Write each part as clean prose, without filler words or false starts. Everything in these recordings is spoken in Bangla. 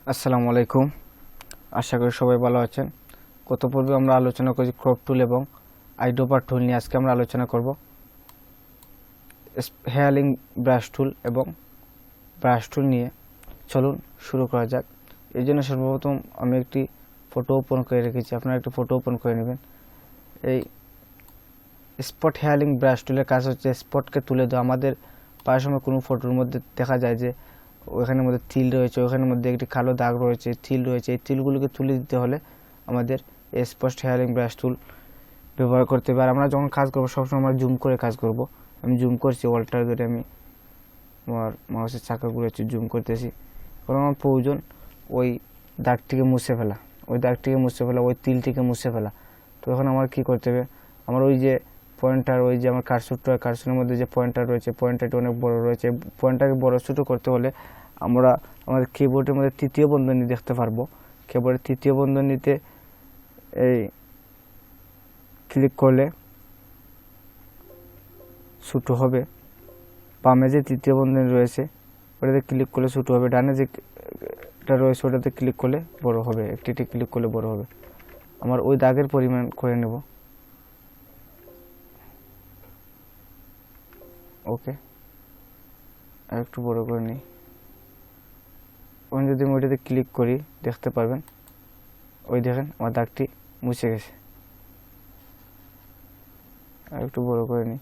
আসসালামু আলাইকুম। আশা করি সবাই ভালো আছেন। গত পর্বে আমরা আলোচনা করেছি ক্রপ টুল এবং আইডোপার টুল নিয়ে। আজকে আমরা আলোচনা করব হেয়ারিং ব্রাশ টুল এবং ব্রাশ টুল নিয়ে। চলুন শুরু করা যাক। এই জন্য সর্বপ্রথম আমি একটি ফটো ওপেন করে রেখেছি, আপনারা একটি ফটো ওপেন করে নেবেন। এই স্পট হেয়ারিং ব্রাশ টুলের কাজ হচ্ছে স্পটকে তুলে দেওয়া। আমাদের প্রায় সময় কোনো ফটোর মধ্যে দেখা যায় যে ওখানের মধ্যে তিল রয়েছে, ওখানের মধ্যে একটি কালো দাগ রয়েছে, তিল রয়েছে। এই তিলগুলোকে তুলে দিতে হলে আমাদের স্পট হেয়ারিং ব্রাশ টুল ব্যবহার করতে হবে। আর আমরা যখন কাজ করবো সবসময় আমরা জুম করে কাজ করব। আমি জুম করছি, ওয়ালটার ধরে আমি আমার মাউসের চাকাগুলো হচ্ছে জুম করতেছি। এখন আমার প্রয়োজন ওই দাগটিকে মুছে ফেলা, ওই তিলটিকে মুছে ফেলা। তো এখন আমার কি করতে হবে, আমার ওই যে পয়েন্টার, ওই যে আমার কারসুটের মধ্যে যে পয়েন্টার রয়েছে, পয়েন্টারটি অনেক বড় রয়েছে। পয়েন্টারকে বড় ছোটো করতে হলে আমরা আমাদের কিবোর্ডের মধ্যে তৃতীয় বন্ধনী দেখতে পারবো। কিবোর্ডের তৃতীয় বন্ধনীতে এই ক্লিক করলে ছোটো হবে। বামে যে তৃতীয় বন্ধনী রয়েছে ওটাতে ক্লিক করলে ছোটো হবে, ডানে যেটা রয়েছে ওটাতে ক্লিক করলে বড় হবে, একটি ক্লিক করলে বড় হবে। আমার ওই দাগের পরিমাণ করে নেব। ওকে, আর একটু বড় করে নিই। যদি আমি ওইটাতে ক্লিক করি দেখতে পারবেন, ওই দেখেন আমার দাগটি মুছে গেছে। আর একটু বড় করে নিই,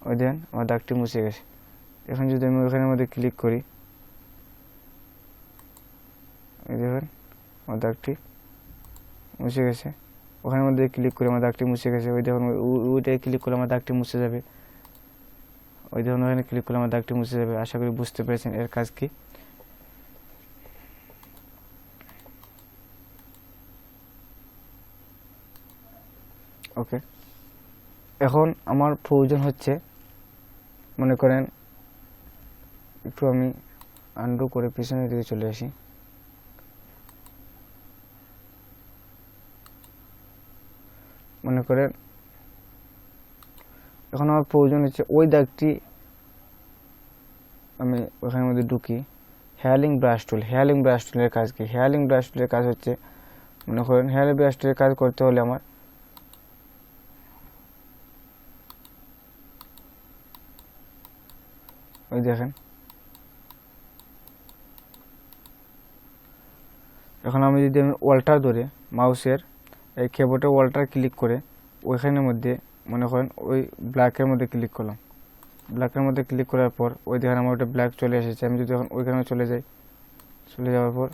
ওই দেখেন আমার দাগটি মুছে গেছে। এখন যদি আমি ওইখানের মধ্যে ক্লিক করি, ওই দেখেন আমার দাগটি মুছে গেছে। ওখানের মধ্যে ক্লিক করে আমার দাগটি মুছে গেছে। ওই দেখুন ওইটাই ক্লিক করলে আমার দাগটি মুছে যাবে। ওই দেখুন ওখানে ক্লিক করলে আমার দাগটি মুছে যাবে। আশা করি বুঝতে পেরেছেন এর কাজ কি। ওকে, এখন আমার প্রয়োজন হচ্ছে, মনে করেন একটু আমি আন্ডু করে পিছনের দিকে চলে আসি। মনে করেন এখন আমার প্রয়োজন হচ্ছে ওই দাগটি আমি ওখানের মধ্যে ঢুকি। হেয়ারিং ব্রাশ টুলের কাজ কি? হেয়ারিং ব্রাশ টুলের কাজ হচ্ছে, মনে করেন হেয়ারিং ব্রাশ টুলের কাজ করতে হলে আমার ওই দেখেন, এখন আমি যদি ওয়ালটার ধরে মাউসের এই কিবোর্ডে ওয়ালটার ক্লিক করে ওইখানের মধ্যে মনে করেন ওই ব্ল্যাকের মধ্যে ক্লিক করলাম। ব্ল্যাকের মধ্যে ক্লিক করার পর ওই দেখেন আমার ওটা ব্ল্যাক চলে এসেছে। আমি যদি এখন ওইখানে চলে যাওয়ার পর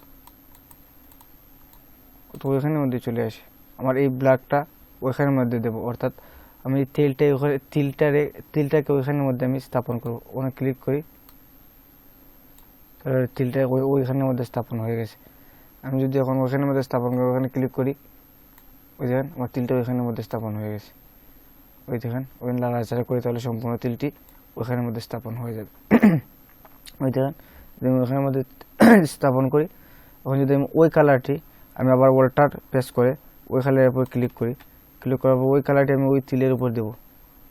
তো ওইখানের মধ্যে চলে আসে, আমার এই ব্ল্যাকটা ওইখানের মধ্যে দেবো। অর্থাৎ আমি তিলটাকে ওইখানের মধ্যে আমি স্থাপন করবো। ওখানে ক্লিক করি, তাহলে তিলটা ওইখানের মধ্যে স্থাপন হয়ে গেছে। আমি যদি এখন ওইখানের মধ্যে স্থাপন করি, ওখানে ক্লিক করি, ওই দেখেন আমার তিলটা ওইখানের মধ্যে স্থাপন হয়ে গেছে। ওই দেখেন ওই নাড়াচাড়া করি, তাহলে সম্পূর্ণ তিলটি ওইখানের মধ্যে স্থাপন হয়ে যাবে। ওই দেখেন যদি আমি ওখানের মধ্যে স্থাপন করি, এখন যদি আমি ওই কালারটি আমি আবার ওয়ালটার প্রেস করে ওই কালারের উপর ক্লিক করার পর ওই কালারটি আমি ওই তিলের উপর দেবো।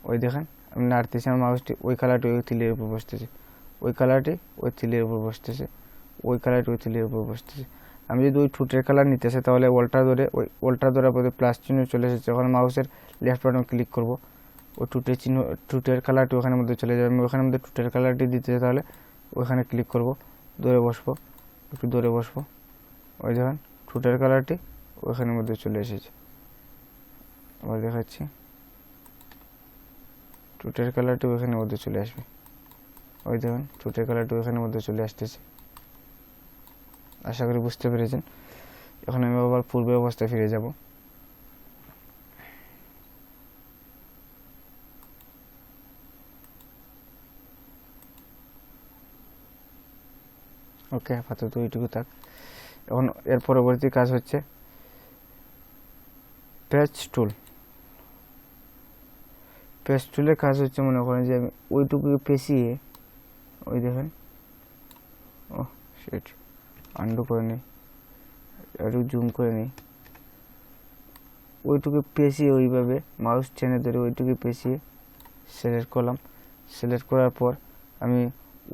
ওই দেখেন আমি নাড়তেছি, আমার মাউসটি ওই কালারটি ওই তিলের উপর বসতেছে, ওই কালারটি ওই তিলের উপর বসতেছে, ওই কালারটি ওই তিলের উপর বসতেছে। আমি যদি ওই ঠোঁটের কালার নিতে চাই তাহলে ওয়ালটার ধরার পরে প্লাস চিহ্ন চলে এসেছে। ওখানে মাউসের লেফট বাটন ক্লিক করব, ওই ঠোঁটের কালারটি ওখানের মধ্যে চলে যাবে। আমি ওখানের মধ্যে ঠোঁটের কালারটি দিতে চাই তাহলে ওখানে ক্লিক করব, দৌড়ে বসবো, একটু দৌড়ে বসবো। ওই দেখেন ঠোঁটের কালারটি ওখানের মধ্যে চলে এসেছে। আবার দেখাচ্ছি, ঠোঁটের কালারটি ওখানের মধ্যে চলে আসবে। ওই দেখুন ঠোঁটের কালারটি ওখানের মধ্যে চলে আসতেছে। আশা করি বুঝতে পেরেছেন। এখন আমি আবার পূর্বের অবস্থায় ফিরে যাব। ওকে, আপাতত ওইটুকু থাক। এখন এর পরবর্তী কাজ হচ্ছে পেজ টুলের কাজ হচ্ছে, মনে করেন যে আমি ওইটুকু পেঁচিয়ে, ওই দেখেন, ও সেট আন্ডু করে নিই, একটু জুম করে নিই। ওইটুকু পেঁচিয়ে ওইভাবে মাউস টেনে ধরে ওইটুকু পেঁচিয়ে সিলেক্ট করলাম। সিলেক্ট করার পর আমি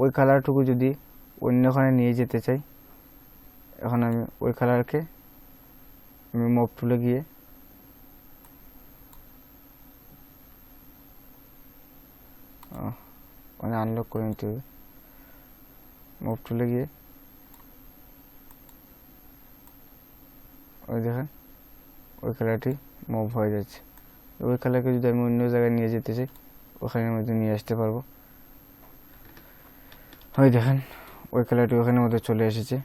ওই কালারটুকু যদি অন্যখানে নিয়ে যেতে চাই এখন আমি ওই কালারকে আমি মুভ টুলে গিয়ে মানে আনলক করে নিতে হবে। মুভ টুলে গিয়ে ওই দেখেন ওই কালারটি মুভ হয়ে যাচ্ছে। ওই কালারকে যদি আমি অন্য জায়গায় নিয়ে যেতে চাই ওখানের মধ্যে নিয়ে আসতে পারবো। ওই দেখেন ওই কালারটি ওখানের মধ্যে চলে এসেছে।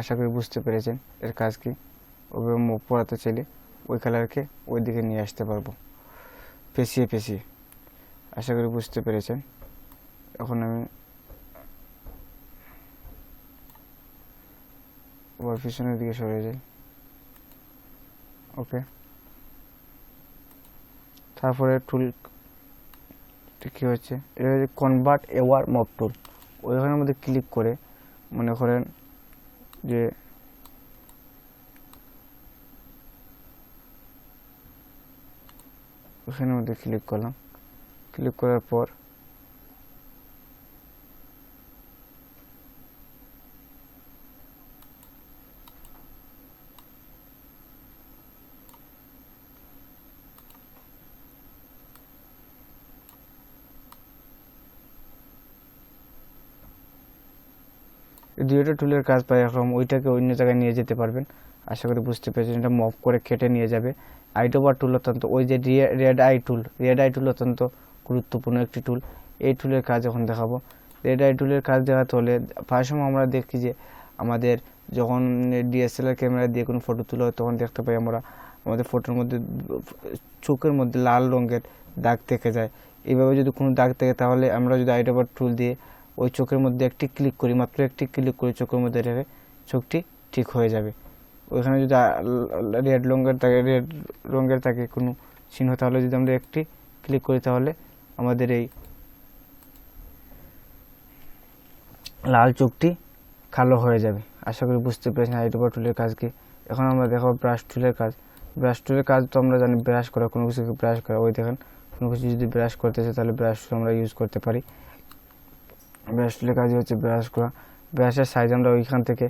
আশা করি বুঝতে পেরেছেন এর কাজ কি। ওভাবে মুভ করাতে চাইলে ওই কালারকে ওই দিকে নিয়ে আসতে পারবো পেঁচিয়ে পেঁচিয়ে। আশা করি বুঝতে পেরেছেন। এখন আমি আবার পিছনের দিকে সরে যাই। ওকে, তারপরে টুল কি হচ্ছে, এটা হচ্ছে কনভার্ট এওয়ার মব টুল। ওইখানের মধ্যে ক্লিক করে মনে করেন যে ওখানের মধ্যে ক্লিক করলাম। ক্লিক করার পর দুইটা টুলের কাজ পাই এখন ওইটাকে অন্য জায়গায় নিয়ে যেতে পারবেন। আশা করি বুঝতে পেরেছেন। এটা মভ করে কেটে নিয়ে যাবে। আইটোবার টুল অত্যন্ত, ওই যে রেড আই টুল অত্যন্ত গুরুত্বপূর্ণ একটি টুল। এই টুলের কাজ এখন দেখাবো। রেড আই টুলের কাজ দেখাতে হলে প্রায় সময় আমরা দেখি যে আমাদের যখন ডিএসএলআর ক্যামেরা দিয়ে কোনো ফটো তুলে হয় তখন দেখতে পাই আমরা আমাদের ফটোর মধ্যে চোখের মধ্যে লাল রঙের দাগ থেকে যায়। এইভাবে যদি কোনো দাগ থাকে তাহলে আমরা যদি আইটোবার টুল দিয়ে ওই চোখের মধ্যে একটি ক্লিক করি, মাত্র একটি ক্লিক করি চোখের মধ্যে রেখে, চোখটি ঠিক হয়ে যাবে। ওইখানে যদি রেড রঙের থাকে কোনো চিহ্ন তাহলে যদি আমরা একটি ক্লিক করি তাহলে আমাদের এই লাল চোখটি কালো হয়ে যাবে। আশা করি বুঝতে পেরেছেন আইটোবার টুলের কাজ কি। এখন আমরা দেখাবো ব্রাশ টুলের কাজ। ব্রাশ টুলের কাজ তো আমরা জানি ব্রাশ করা, কোনো কিছুকে ব্রাশ করা। ওই দেখেন কোনো কিছু যদি ব্রাশ করতে চাই তাহলে ব্রাশ টুল আমরা ইউজ করতে পারি। ব্রাশ টুলের কাজ হচ্ছে ব্রাশ করা। ব্রাশের সাইজ আমরা ওইখান থেকে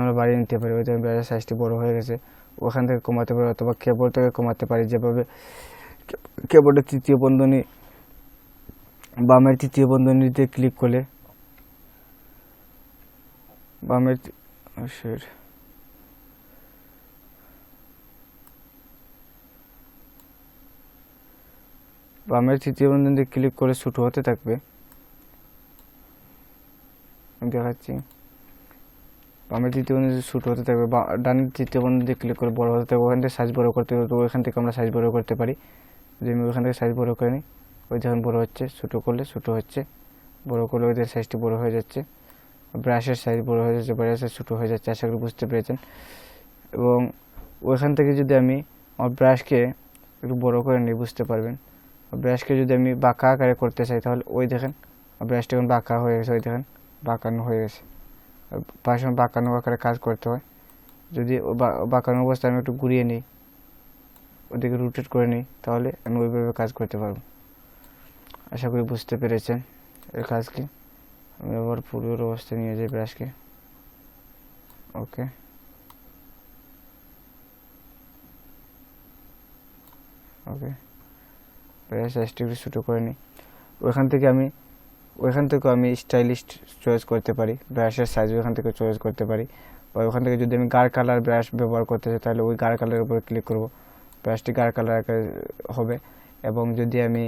আমরা বাড়িয়ে নিতে পারি। ওই দেখেন ব্রাশের সাইজটি বড় হয়ে গেছে, ওখান থেকে কমাতে পারি অথবা কিবোর্ড থেকে কমাতে পারি। যেভাবে কিবোর্ডের তৃতীয় বন্ধনী বামের তৃতীয় বন্ধনীতে ক্লিক করলে বামের তৃতীয় বন্ধনীতে ক্লিক করে ছোট হতে থাকবে। দেখাচ্ছি, বামের তৃতীয় বন্ধনীতে ছোট হতে থাকবে, ডানের তৃতীয় বন্ধনীতে ক্লিক করে বড় হতে থাকবে। ওখান থেকে সাইজ বড় করতে হবে, তো ওইখান থেকে আমরা সাইজ বড় করতে পারি। যদি আমি ওইখান থেকে সাইজ বড় করে নিই, ওই যখন বড় হচ্ছে, ছোটো করলে ছোটো হচ্ছে, বড় করলে ওইদের সাইজটি বড় হয়ে যাচ্ছে। ব্রাশের সাইজ বড় হয়ে যাচ্ছে, ব্রাশের সাইজ ছোটো হয়ে যাচ্ছে। আশা করি বুঝতে পেরেছেন। এবং ওইখান থেকে যদি আমি আমার ব্রাশকে একটু বড় করে নিই বুঝতে পারবেন। ব্রাশকে যদি আমি বাঁকা আকারে করতে চাই তাহলে ওই দেখেন ব্রাশটা এখন বাঁকা হয়ে গেছে, ওই দেখেন বাঁকানো হয়ে গেছে। প্রায় সময় বাঁকানো আকারে কাজ করতে হয়। যদি বাঁকানো অবস্থায় আমি একটু ঘুরিয়ে নিই, ওদিকে রোটেট করে নিই, তাহলে আমি ওইভাবে কাজ করতে পারবো। আশা করি বুঝতে পেরেছেন এর কাজ কি। আমি আবার পূর্বের অবস্থায় নিয়ে যাই ব্রাশকে। ওকে, ব্রাশ সাইজটি একটু ছোটো করে নিই। ওইখান থেকে আমি স্টাইলিশ চয়েস করতে পারি, ব্রাশের সাইজ ওইখান থেকে চয়েস করতে পারি। বা ওখান থেকে যদি আমি গাঢ় কালার ব্রাশ ব্যবহার করতে চাই তাহলে ওই গাঢ় কালারের উপরে ক্লিক করব, ব্রাশটি গাঢ় কালার আকারে হবে। এবং যদি আমি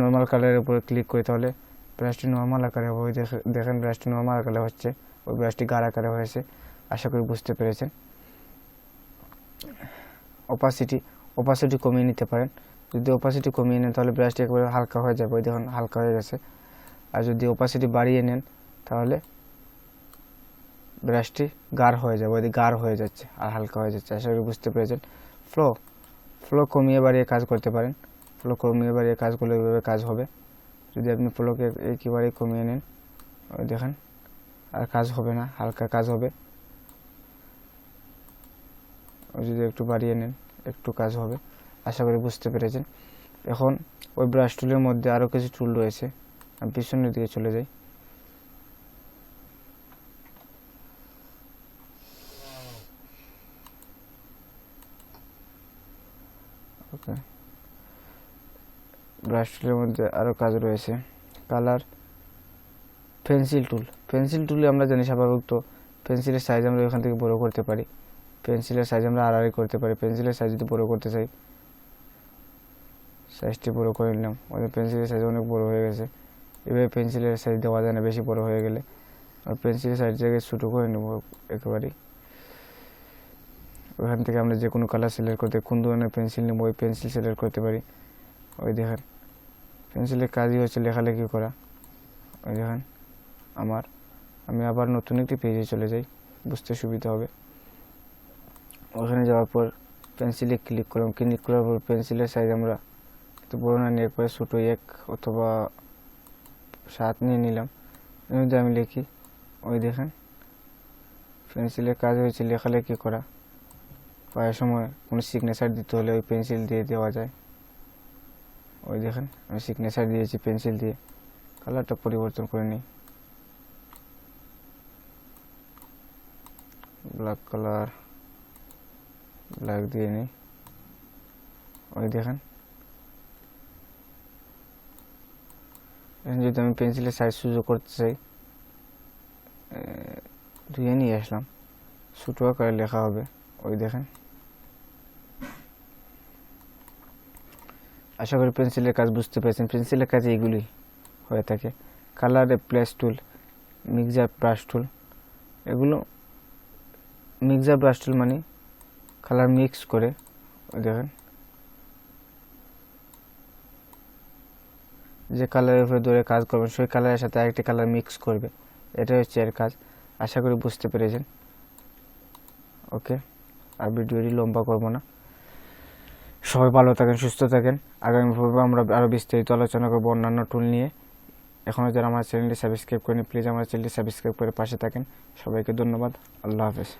নর্মাল কালারের উপরে ক্লিক করি তাহলে ব্রাশটি নর্মাল আকারে হবে। দেখেন ব্রাশটি নর্মাল আকারে হচ্ছে, ওই ব্রাশটি গাঢ় আকারে হয়েছে। আশা করি বুঝতে পেরেছেন। অপাসিটি কমিয়ে নিতে পারেন। যদি অপাসিটি কমিয়ে নেন তাহলে ব্রাশটি একেবারে হালকা হয়ে যাবে, ওই দেখুন হালকা হয়ে গেছে। আর যদি অপাসিটি বাড়িয়ে নেন তাহলে ব্রাশটি গাঢ় হয়ে যাবে, ওই গাঢ় হয়ে যাচ্ছে আর হালকা হয়ে যাচ্ছে। আশা করি বুঝতে পেরেছেন। ফ্লো কমিয়ে বাড়িয়ে কাজ করতে পারেন। ফ্লো কমিয়ে বাড়িয়ে কাজ করলে ওইভাবে কাজ হবে। যদি আপনি ফ্লোকে একেবারেই কমিয়ে নেন, ওই দেখেন আর কাজ হবে না, হালকা কাজ হবে। যদি একটু বাড়িয়ে নেন একটু কাজ হবে। আশা করি বুঝতে পেরেছেন। এখন ওই ব্রাশ টুলের মধ্যে আরও কিছু টুল রয়েছে, আমি পিছনের দিকে চলে যাই। ওকে, ব্রাশ টুলের মধ্যে আরও কাজ রয়েছে। কালার, পেন্সিল টুল। পেন্সিল টুলে আমরা জানি স্বাভাবিক তো পেন্সিলের সাইজ আমরা এখান থেকে বড় করতে পারি, পেন্সিলের সাইজ আমরা আড়াআড়ি করতে পারি। পেন্সিলের সাইজ যদি বড় করতে চাই, সাইজটি বড় করে নিলাম। ওদের পেন্সিলের সাইজ অনেক বড় হয়ে গেছে। এভাবে পেন্সিলের সাইজ দেওয়া যায় না বেশি বড় হয়ে গেলে। আর পেন্সিলের সাইজ জায়গায় ছোটো করে নেব একেবারেই। ওখান থেকে আমরা যে কোনো কালার সিলেক্ট করতে, কোন ধরনের পেন্সিল নেব ওই পেন্সিল সিলেক্ট করতে পারি। ওই দেখেন পেন্সিলের কাজই হচ্ছে লেখালেখি করা। ওই দেখেন আমি আবার নতুন একটি পেজে চলে যাই, বুঝতে সুবিধা হবে। ওখানে যাওয়ার পর পেন্সিলে ক্লিক করলাম। ক্লিক করার পর পেন্সিলের সাইজ আমরা একটু বড় না নিয়ে একবারে ছোটো 1 অথবা 7 নিয়ে নিলাম। যদি আমি লিখি, ওই দেখেন পেন্সিলের কাজ হয়েছে লেখালেখি করা। প্রায় সময় কোনো সিগনেচার দিতে হলে ওই পেন্সিল দিয়ে দেওয়া যায়। ওই দেখেন আমি সিগনেচার দিয়েছি পেন্সিল দিয়ে। কালারটা পরিবর্তন করে নিই, ব্ল্যাক কালার, ব্ল্যাক দিয়ে নিই। ওই দেখেন যদি আমি পেন্সিলের সাইজ সুযোগ করতে চাই, ধুয়ে নিয়ে আসলাম, ছোটো আকারে লেখা হবে। ওই দেখেন, আশা করি পেন্সিলের কাজ বুঝতে পেরেছেন। পেন্সিলের কাজে এগুলি হয়ে থাকে। কালার প্লেস টুল, মিক্সার ব্রাশ টুল। এগুলো মিক্সার ব্রাশ টুল মানে কালার মিক্স করে, ওই দেখেন যে কালারের উপরে ধরে কাজ করবেন সেই কালারের সাথে আরেকটি কালার মিক্স করবে, এটা হচ্ছে এর কাজ। আশা করি বুঝতে পেরেছেন। ওকে, আর ভিডিওটি লম্বা করব না। সবাই ভালো থাকেন, সুস্থ থাকেন। আগামী পর্বে আমরা আরও বিস্তারিত আলোচনা করব অন্যান্য টুল নিয়ে। এখনও যারা আমার চ্যানেলটি সাবস্ক্রাইব করেনি, প্লিজ আমার চ্যানেলটি সাবস্ক্রাইব করে পাশে থাকেন। সবাইকে ধন্যবাদ। আল্লাহ হাফেজ।